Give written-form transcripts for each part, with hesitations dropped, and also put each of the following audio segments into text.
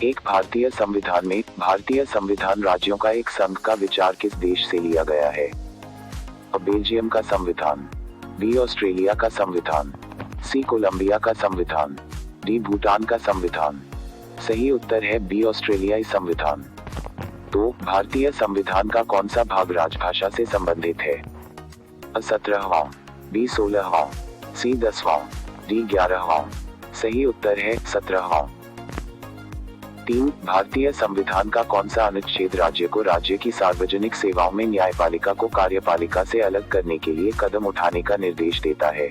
एक भारतीय संविधान में भारतीय संविधान राज्यों का एक संघ का विचार किस देश से लिया गया है? अ बेल्जियम का संविधान, बी ऑस्ट्रेलिया का संविधान, सी कोलंबिया का संविधान, डी भूटान का संविधान। सही उत्तर है बी ऑस्ट्रेलियाई संविधान। तो भारतीय संविधान का कौन सा भाग राजभाषा से संबंधित है? अ 17वां, बी 16वां, सी 10वां, डी 11वां। सही उत्तर है 17वां। 3. भारतीय संविधान का कौन सा अनुच्छेद राज्य को राज्य की सार्वजनिक सेवाओं में न्यायपालिका को कार्यपालिका से अलग करने के लिए कदम उठाने का निर्देश देता है?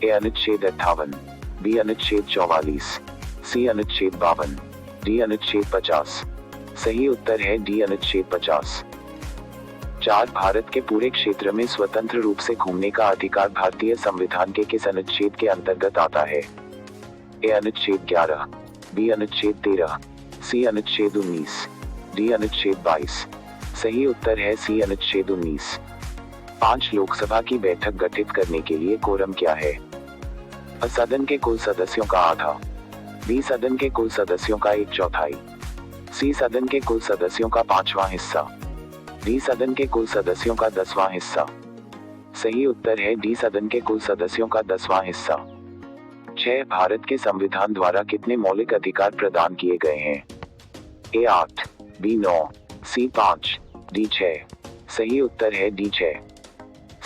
ए अनुच्छेद 58, बी अनुच्छेद 44, सी अनुच्छेद 52, डी अनुच्छेद 50। सही उत्तर है डी अनुच्छेद 50। 4. भारत के पूरे क्षेत्र में स्वतंत्र रूप से घूमने का अधिकार भारतीय संविधान के किस अनुच्छेद के अंतर्गत आता है? ए अनुच्छेद 11, बी अनुच्छेद 13, सी अनुच्छेद 19, डी अनुच्छेद 22। सही उत्तर है सी अनुच्छेद 19। 5. लोकसभा की बैठक गठित करने के लिए कोरम क्या है? अ सदन के कुल सदस्यों का आधा, बी सदन के कुल सदस्यों का 1/4, सी सदन के कुल सदस्यों का 5वां हिस्सा, डी सदन के कुल सदस्यों का 10वां हिस्सा। सही उत्तर है डी सदन के कुल सदस्यों का 10वां हिस्सा। 6. भारत के संविधान द्वारा कितने मौलिक अधिकार प्रदान किए गए हैं? ए 8, बी 9, सी 5, डी 6। सही उत्तर है डी 6।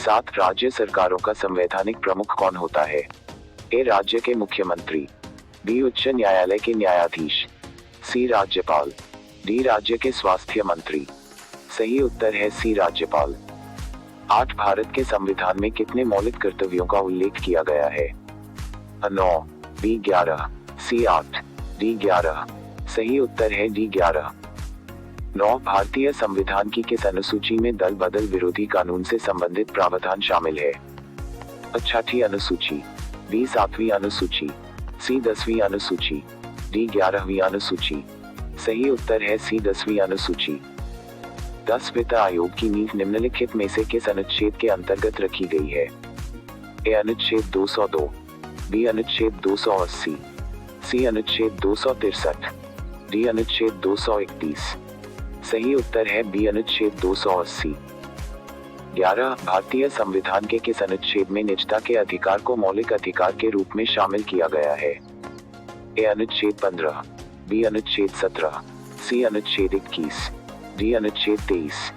7. राज्य सरकारों का संवैधानिक प्रमुख कौन होता है? ए राज्य के मुख्यमंत्री, बी उच्च न्यायालय के न्यायाधीश, सी राज्यपाल, डी राज्य के स्वास्थ्य मंत्री। सही उत्तर है सी राज्यपाल। 8. भारत के संविधान में कितने मौलिक कर्तव्यों का उल्लेख किया गया है? अ 9, बी 11, सी 8, डी 11। सही उत्तर है डी 11। 9. भारतीय संविधान की किस अनुसूची में दल बदल विरोधी कानून से संबंधित प्रावधान शामिल है? अ 6ठी अनुसूची, बी 7वीं अनुसूची, सी 10वीं अनुसूची, डी 11वीं अनुसूची। सही उत्तर है सी 10वीं अनुसूची। 10. वित्त आयोग की नींव निम्नलिखित में से किस अनुच्छेद के अंतर्गत रखी गई है? ए अनुच्छेद 202, बी अनुच्छेद 280, सी अनुच्छेद 263, डी अनुच्छेद 231। सही उत्तर है बी अनुच्छेद 280। 11. भारतीय संविधान के किस अनुच्छेद में निजता के अधिकार को मौलिक अधिकार के रूप में शामिल किया गया है? ए अनुच्छेद 15, बी अनुच्छेद 17, सी अनुच्छेद 21, डी अनुच्छेद 23।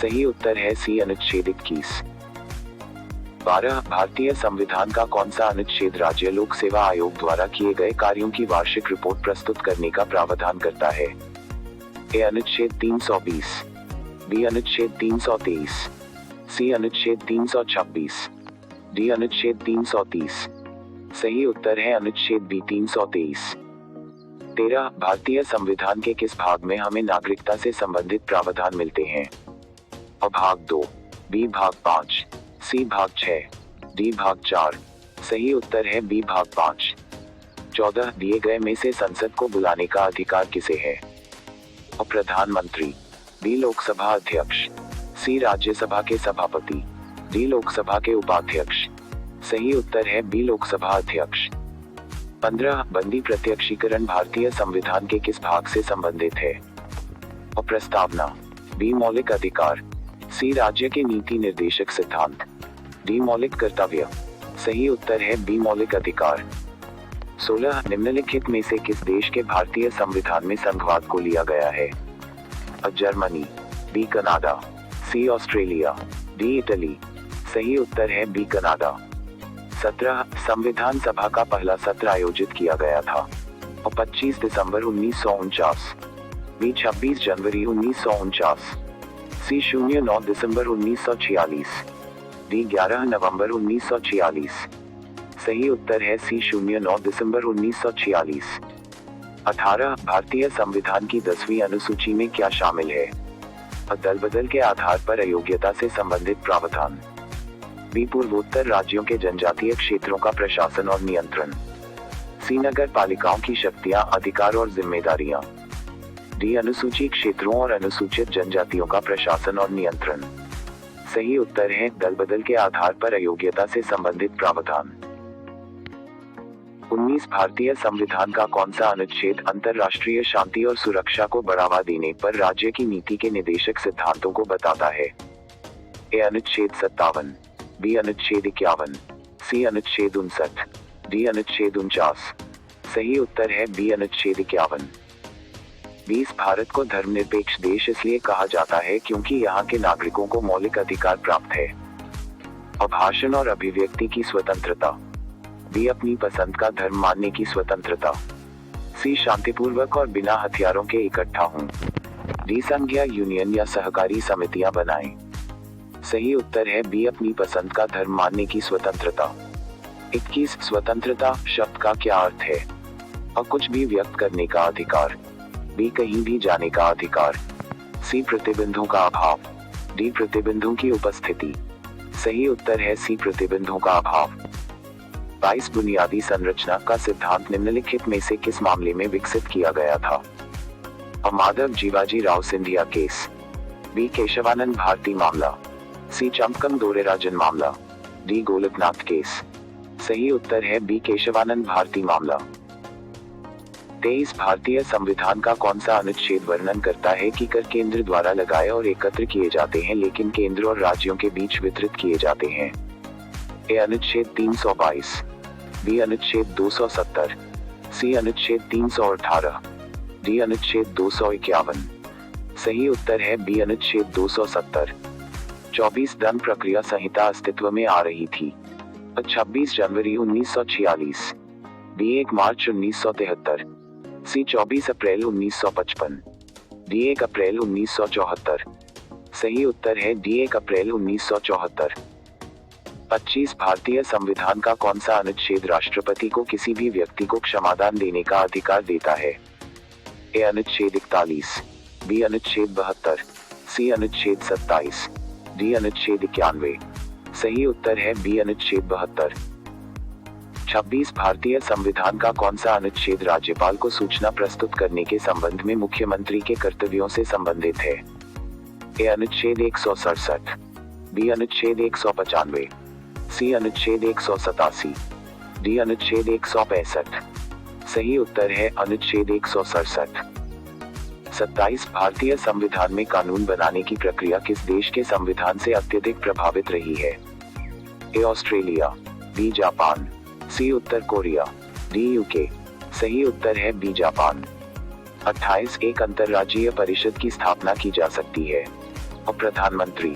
सही उत्तर है सी अनुच्छेद 21। 12. भारतीय संविधान का कौन सा अनुच्छेद राज्य लोक सेवा आयोग द्वारा किए गए कार्यों की वार्षिक रिपोर्ट प्रस्तुत करने का प्रावधान करता है? ए अनुच्छेद 320, बी अनुच्छेद 323, सी अनुच्छेद 326, डी अनुच्छेद 330। सही उत्तर है अनुच्छेद बी 323। 13. भारतीय संविधान के किस भाग में हमें नागरिकता से संबंधित प्रावधान मिलते हैं? अ भाग 2, बी भाग 5, सी भाग 6, डी भाग 4। सही उत्तर है बी भाग 5। 14. दिए गए में से संसद को बुलाने का अधिकार किसे है? अ प्रधानमंत्री, बी लोकसभा अध्यक्ष, सी राज्यसभा के सभापति, डी लोकसभा के उपाध्यक्ष। सही उत्तर है बी लोकसभा अध्यक्ष। 15. बंदी प्रत्यक्षीकरण भारतीय संविधान के किस भाग से संबंधित है? अ प्रस्तावना, बी मौलिक अधिकार, सी राज्य के नीति निर्देशक सिद्धांत, डी मौलिक कर्तव्य। सही उत्तर है बी मौलिक अधिकार। 16. निम्नलिखित में से किस देश के भारतीय संविधान में संघवाद को लिया गया है? अ जर्मनी, बी कनाडा, सी ऑस्ट्रेलिया, डी इटली। सही उत्तर है बी कनाडा। 17. संविधान सभा का पहला सत्र आयोजित किया गया था? अ 25 दिसंबर 1949, बी 26 जनवरी 1949, सी 09 दिसंबर 1946, डी 11 नवंबर 1946। सही उत्तर है सी 09 दिसंबर 1946। 18. भारतीय संविधान की 10वीं अनुसूची में क्या शामिल है? दल बदल के आधार पर अयोग्यता से संबंधित प्रावधान, बी पूर्वोत्तर राज्यों के जनजातीय क्षेत्रों का प्रशासन और नियंत्रण, सी नगर पालिकाओं की शक्तियां, अधिकार और जिम्मेदारियां, डी अनुसूचित क्षेत्रों और अनुसूचित जनजातियों का प्रशासन और नियंत्रण। सही उत्तर है दल बदल के आधार पर अयोग्यता से संबंधित प्रावधान। 19 भारतीय संविधान का कौन सा अनुच्छेद अंतर्राष्ट्रीय शांति और सुरक्षा को बढ़ावा देने पर राज्य की नीति के निदेशक सिद्धांतों को बताता है? ए अनुच्छेद 57, बी अनुच्छेद 51, सी अनुच्छेद 59, डी अनुच्छेद 49। सही उत्तर है बी अनुच्छेद 51। 20 भारत को धर्मनिरपेक्ष देश इसलिए कहा जाता है क्योंकि यहाँ के नागरिकों को मौलिक अधिकार प्राप्त है। भाषण और अभिव्यक्ति की स्वतंत्रता, बी अपनी पसंद का धर्म मानने की स्वतंत्रता, सी शांतिपूर्वक और बिना हथियारों के इकट्ठा हों, डी संघ या यूनियन या सहकारी समितियां बनाएं। सही उत्तर है बी अपनी पसंद का धर्म मानने की स्वतंत्रता। 21 स्वतंत्रता शब्द का क्या अर्थ है? और कुछ भी व्यक्त करने का अधिकार, बी कहीं भी जाने का अधिकार, सी प्रतिबंधों का अभाव, डी प्रतिबंधों की उपस्थिति। सही उत्तर है सी प्रतिबंधों का अभाव। 22 बुनियादी संरचना का सिद्धांत निम्नलिखित में से किस मामले में विकसित किया गया था? माधव जीवाजी राव सिंधिया केस, बी केशवानंद भारती मामला, सी चंपकम दोरेराजन मामला, डी गोलकनाथ केस। सही उत्तर है बी केशवानंद भारती मामला। 23 भारतीय संविधान का कौन सा अनुच्छेद वर्णन करता है कि कर केंद्र द्वारा लगाए और एकत्र किए जाते हैं लेकिन केंद्र और राज्यों के बीच वितरित किए जाते हैं? ए अनुच्छेद 322, बी अनुच्छेद 270, सी अनुच्छेद 318, डी अनुच्छेद 251। सही उत्तर है बी अनुच्छेद 270। 24 दंड प्रक्रिया संहिता अस्तित्व में आ रही थी? 26 जनवरी 1946, बी 1 मार्च 1973, सी 24 अप्रैल 1955, डी 1 अप्रैल 1974। सही उत्तर है डी 1 अप्रैल 1974। 25 भारतीय संविधान का कौन सा अनुच्छेद राष्ट्रपति को किसी भी व्यक्ति को क्षमादान देने का अधिकार देता है? ए अनुच्छेद 41, बी अनुच्छेद 72, सी अनुच्छेद 27, डी अनुच्छेद 91। सही उत्तर है बी अनुच्छेद 72। 26 भारतीय संविधान का कौन सा अनुच्छेद राज्यपाल को सूचना प्रस्तुत करने के संबंध में मुख्यमंत्री के कर्तव्यों से संबंधित है? ए अनुच्छेद 167, बी अनुच्छेद 195, सी अनुच्छेद 187, डी अनुच्छेद 165। सही उत्तर है अनुच्छेद 167। 27 भारतीय संविधान में कानून बनाने की प्रक्रिया किस देश के संविधान से अत्यधिक प्रभावित रही है? A Australia, B Japan, C उत्तर कोरिया, डी यूके। सही उत्तर है बी जापान। 28 एक अंतर्राज्यीय परिषद की स्थापना की जा सकती है? और प्रधानमंत्री,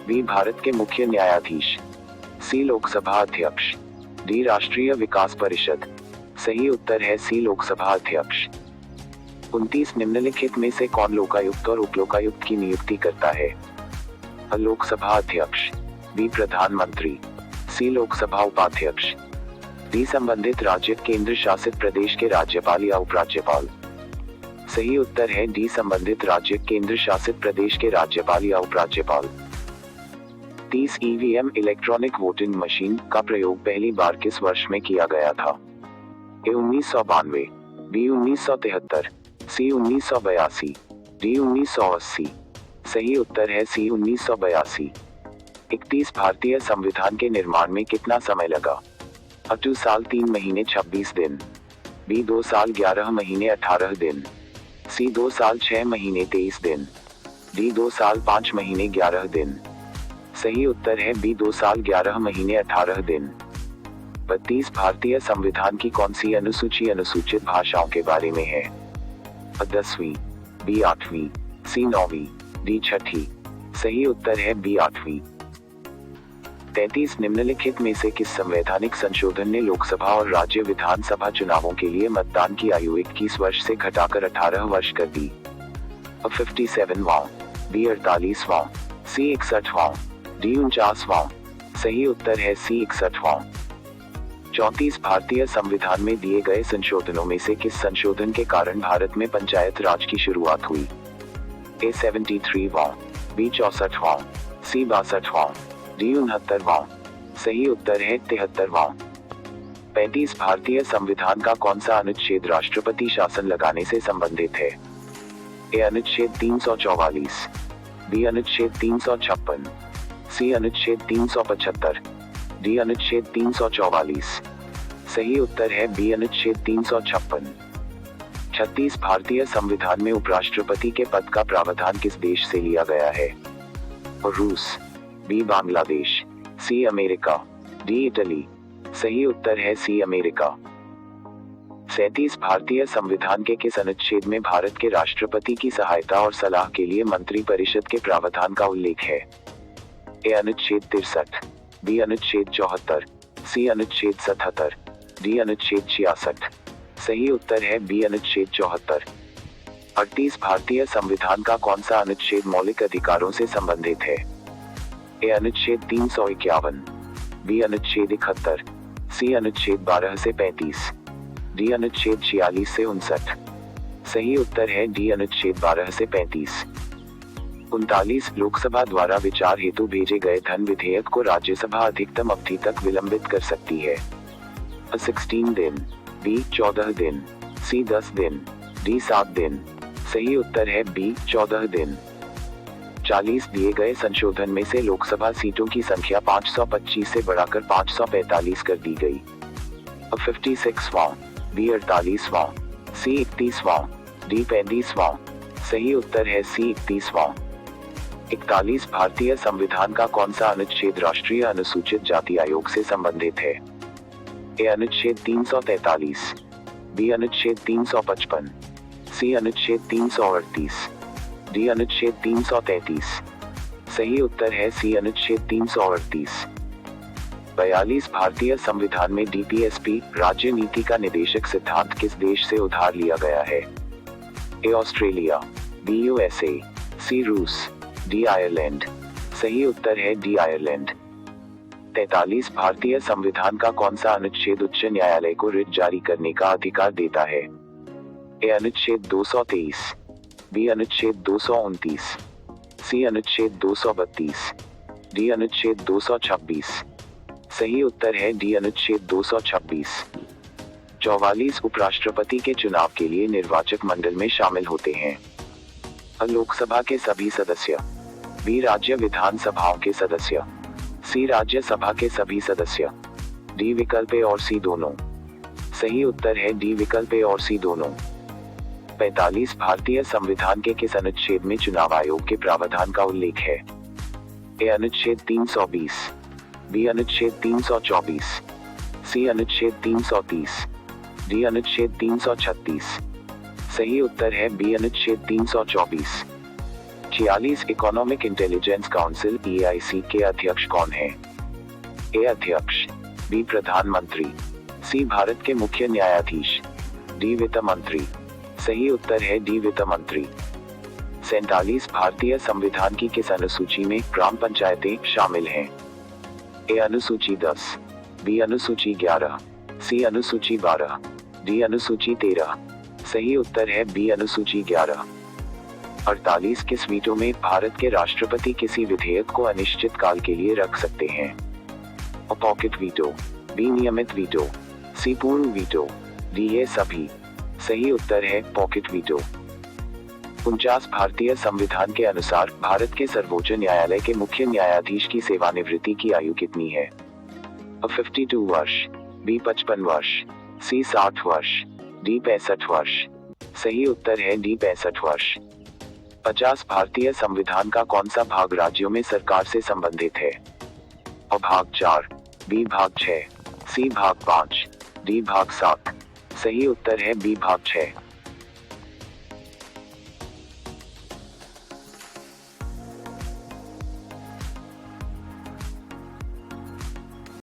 बी भारत के मुख्य न्यायाधीश, सी लोकसभा अध्यक्ष, डी राष्ट्रीय विकास परिषद। सही उत्तर है सी लोकसभा अध्यक्ष। 29 निम्नलिखित में से कौन लोकायुक्त और उपलोकायुक्त की नियुक्ति करता है? लोकसभा अध्यक्ष, बी प्रधानमंत्री, सी लोकसभा उपाध्यक्ष, डी संबंधित राज्य केंद्र शासित प्रदेश के राज्यपाल या उपराज्यपाल। सही उत्तर है डी संबंधित राज्य केंद्र शासित प्रदेश के राज्यपाल या उपराज्यपाल। 30 ईवीएम इलेक्ट्रॉनिक वोटिंग मशीन का प्रयोग पहली बार किस वर्ष में किया गया था? ए 1992, बी 1973, सी 1982, डी 1980। सही उत्तर है सी 1982। 31 भारतीय संविधान के निर्माण में कितना समय लगा? 2 साल 3 महीने 26 दिन, बी 2 साल 11 महीने 18 दिन, सी 2 साल 6 महीने 23 दिन, डी 2 साल 5 महीने 11 दिन। सही उत्तर है बी 2 साल 11 महीने 18 दिन। 32 भारतीय संविधान की कौन सी अनुसूची अनुसूचित भाषाओं के बारे में है? 10वीं, बी 8वीं, सी 9वीं, डी 6ठी। सही उत्तर है बी 8वीं। 33 निम्नलिखित में से किस संवैधानिक संशोधन ने लोकसभा और राज्य विधानसभा चुनावों के लिए मतदान की आयु 21 वर्ष से घटाकर 18 वर्ष कर दी? 57वां, बी 48वां, सी 61वां, डी 49वां। सही उत्तर है सी 61वां। 34 भारतीय संविधान में दिए गए संशोधनों में से किस संशोधन के कारण भारत में पंचायत राज की शुरुआत हुई? ए 73वां, बी 64वां, सी 62वां, डी 69वां। सही उत्तर है 73वां। 35 भारतीय संविधान का कौन सा अनुच्छेद राष्ट्रपति शासन लगाने से संबंधित है? ए अनुच्छेद 344, बी अनुच्छेद 356, सी अनुच्छेद 375, डी अनुच्छेद 344। सही उत्तर है बी अनुच्छेद 356। 36 भारतीय संविधान में उपराष्ट्रपति के पद का प्रावधान किस देश से लिया गया है? रूस, B Bangladesh, C America, D Italy. सही उत्तर है सी अमेरिका। 37 भारतीय संविधान के किस अनुच्छेद में भारत के राष्ट्रपति की सहायता और सलाह के लिए मंत्रिपरिषद के प्रावधान का उल्लेख है? ए अनुच्छेद 63, बी अनुच्छेद 74, सी अनुच्छेद 77, डी अनुच्छेद 66। सही उत्तर है बी अनुच्छेद 74। 38 भारतीय संविधान का कौन सा अनुच्छेद मौलिक अधिकारों से संबंधित है? ए अनुच्छेद 351, बी अनुच्छेद 71, सी अनुच्छेद 12 से 35, डी अनुच्छेद 46 से 59। सही उत्तर है डी अनुच्छेद 12 से 35। 39 लोकसभा द्वारा विचार हेतु भेजे गए धन विधेयक को राज्यसभा अधिकतम अवधि तक विलंबित कर सकती है? 16 दिन, बी 14 दिन, सी 10 दिन, डी 7 दिन। सही उत्तर है बी 14 दिन। 40 दिए गए संशोधन में से लोकसभा सीटों की संख्या 525 से बढ़ाकर 545 कर दी गई। 56वां, बी 48वां, सी 31वां, डी 35वां। सही उत्तर है सी 31वां। 41 भारतीय संविधान का कौन सा अनुच्छेद राष्ट्रीय अनुसूचित जाति आयोग से संबंधित है? ए अनुच्छेद 343, बी अनुच्छेद 355, सी अनुच्छेद 338, डी अनुच्छेद 333। सही उत्तर है सी अनुच्छेद 338। 42 भारतीय संविधान में डीपीएसपी राज्य नीति का निदेशक सिद्धांत किस देश से उधार लिया गया है? ए ऑस्ट्रेलिया, बी यूएसए, सी रूस, डी आयरलैंड। सही उत्तर है डी आयरलैंड। 43 भारतीय संविधान का कौन सा अनुच्छेद उच्च न्यायालय को रिट जारी करने का अधिकार देता है? ए अनुच्छेद 223, बी अनुच्छेद 229, सी अनुच्छेद 232, डी अनुच्छेद 226। सही उत्तर है डी अनुच्छेद 226। 44 उपराष्ट्रपति के चुनाव के लिए निर्वाचक मंडल में शामिल होते हैं? लोकसभा के सभी सदस्य, बी राज्य विधानसभाओं के सदस्य, सी राज्यसभा के सभी सदस्य, डी विकल्प ए और सी दोनों। सही उत्तर है डी विकल्प ए और सी दोनों। 45 भारतीय संविधान के किस अनुच्छेद में चुनाव आयोग के प्रावधान का उल्लेख है? ए अनुच्छेद 320, बी अनुच्छेद 324, सी अनुच्छेद 330, डी अनुच्छेद 336। सही उत्तर है बी अनुच्छेद 324। 46 इकोनॉमिक इंटेलिजेंस काउंसिल EIC के अध्यक्ष कौन है? ए अध्यक्ष, बी प्रधानमंत्री, सी भारत के मुख्य न्यायाधीश, डी वित्त मंत्री। सही उत्तर है डी वित्त मंत्री। 47 भारतीय संविधान की किस अनुसूची में ग्राम पंचायतें शामिल हैं? ए अनुसूची 10, बी अनुसूची 11, सी अनुसूची 12, डी अनुसूची 13। सही उत्तर है बी अनुसूची 11। 48 किस वीटो में भारत के राष्ट्रपति किसी विधेयक को अनिश्चित काल के लिए रख सकते हैं? पॉकेट वीटो, बी नियमित वीटो, सी पूर्ण वीटो, डी ये सभी। सही उत्तर है पॉकेट वीटो। 49 भारतीय संविधान के अनुसार भारत के सर्वोच्च न्यायालय के मुख्य न्यायाधीश की सेवानिवृत्ति की आयु कितनी है? 52 वर्ष, बी 55 वर्ष, सी 60 वर्ष, डी 65 वर्ष। सही उत्तर है डी 65 वर्ष। 50 भारतीय संविधान का कौन सा भाग राज्यों में सरकार से संबंधित है? भाग 4, बी भाग 6, सी भाग 5, डी भाग 7। सही उत्तर है बी भाग 6।